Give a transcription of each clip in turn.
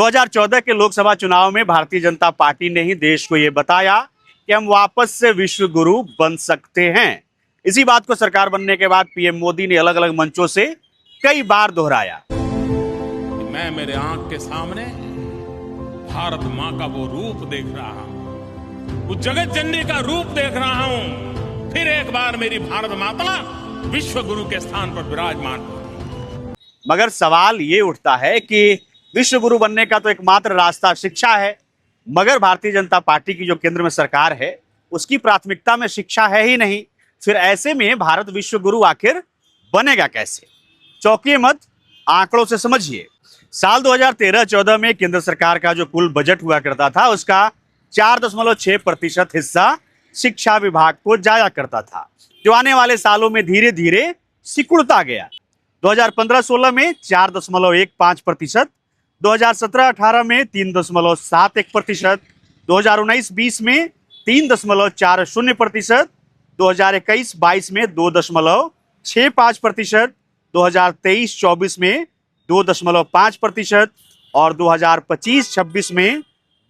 2014 के लोकसभा चुनाव में भारतीय जनता पार्टी ने ही देश को यह बताया कि हम वापस से विश्व गुरु बन सकते हैं। इसी बात को सरकार बनने के बाद पीएम मोदी ने अलग अलग मंचों से कई बार दोहराया। मैं मेरे आंख के सामने भारत मां का वो रूप देख रहा हूं, उस जगत जननी का रूप देख रहा हूं। फिर एक बार मेरी भारत माता विश्व गुरु के स्थान पर विराजमान। मगर सवाल ये उठता है कि विश्व गुरु बनने का तो एकमात्र रास्ता शिक्षा है, मगर भारतीय जनता पार्टी की जो केंद्र में सरकार है उसकी प्राथमिकता में शिक्षा है ही नहीं। फिर ऐसे में भारत विश्व गुरु आखिर बनेगा कैसे? चौंकिए मत, आंकड़ों से समझिए। साल 2013-14 में केंद्र सरकार का जो कुल बजट हुआ करता था उसका 4.6% हिस्सा शिक्षा विभाग को जाया करता था, जो आने वाले सालों में धीरे धीरे सिकुड़ता गया। 2015-16 में 4.15%, 2017-18 में 3.71%, 2019-20 में 3.40%, 2021-22 में 2.65%, 2023-24 में 2.5% और 2025-26 में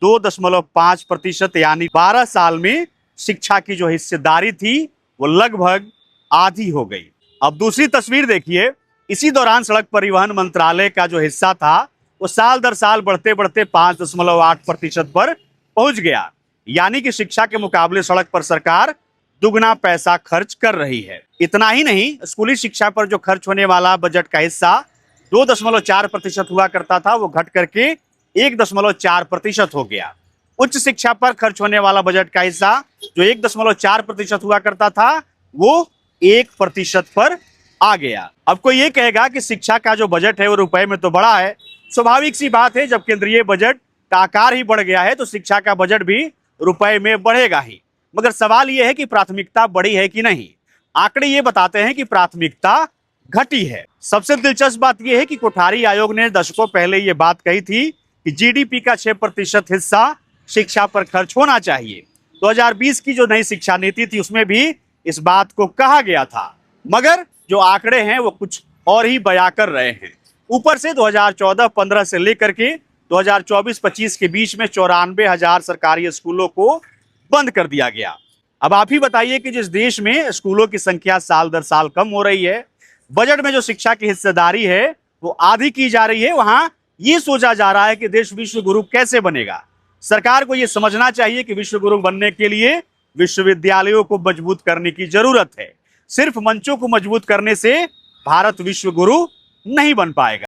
2.5%, यानी 12 साल में शिक्षा की जो हिस्सेदारी थी वो लगभग आधी हो गई। अब दूसरी तस्वीर देखिए। इसी दौरान सड़क परिवहन मंत्रालय का जो हिस्सा था वो साल दर साल बढ़ते बढ़ते 5.8% पर पहुंच गया, यानी कि शिक्षा के मुकाबले सड़क पर सरकार दुगना पैसा खर्च कर रही है। इतना ही नहीं, स्कूली शिक्षा पर जो खर्च होने वाला बजट का हिस्सा 2.4% हुआ करता था वो घट करके 1.4% हो गया। उच्च शिक्षा पर खर्च होने वाला बजट का हिस्सा जो 1.4% हुआ करता था वो 1% पर आ गया। अब कोई ये कहेगा कि शिक्षा का जो बजट है वो रुपए में तो बड़ा है। स्वाभाविक सी बात है, जब केंद्रीय बजट का आकार ही बढ़ गया है तो शिक्षा का बजट भी रुपए में बढ़ेगा ही। मगर सवाल यह है कि प्राथमिकता बढ़ी है कि नहीं। आंकड़े ये बताते हैं कि प्राथमिकता घटी है। सबसे दिलचस्प बात यह है कि कोठारी आयोग ने दशकों पहले ये बात कही थी कि जीडीपी का 6% हिस्सा शिक्षा पर खर्च होना चाहिए। 2020 की जो नई शिक्षा नीति थी उसमें भी इस बात को कहा गया था, मगर जो आंकड़े हैं वो कुछ और ही बयां कर रहे हैं। ऊपर से 2014-15 से लेकर के 2024-25 के बीच में 94,000 सरकारी स्कूलों को बंद कर दिया गया। अब आप ही बताइए कि जिस देश में स्कूलों की संख्या साल दर साल कम हो रही है, बजट में जो शिक्षा की हिस्सेदारी है वो आधी की जा रही है, वहां ये सोचा जा रहा है कि देश विश्व गुरु कैसे बनेगा। सरकार को यह समझना चाहिए कि विश्व गुरु बनने के लिए विश्वविद्यालयों को मजबूत करने की जरूरत है। सिर्फ मंचों को मजबूत करने से भारत विश्व गुरु नहीं बन पाएगा।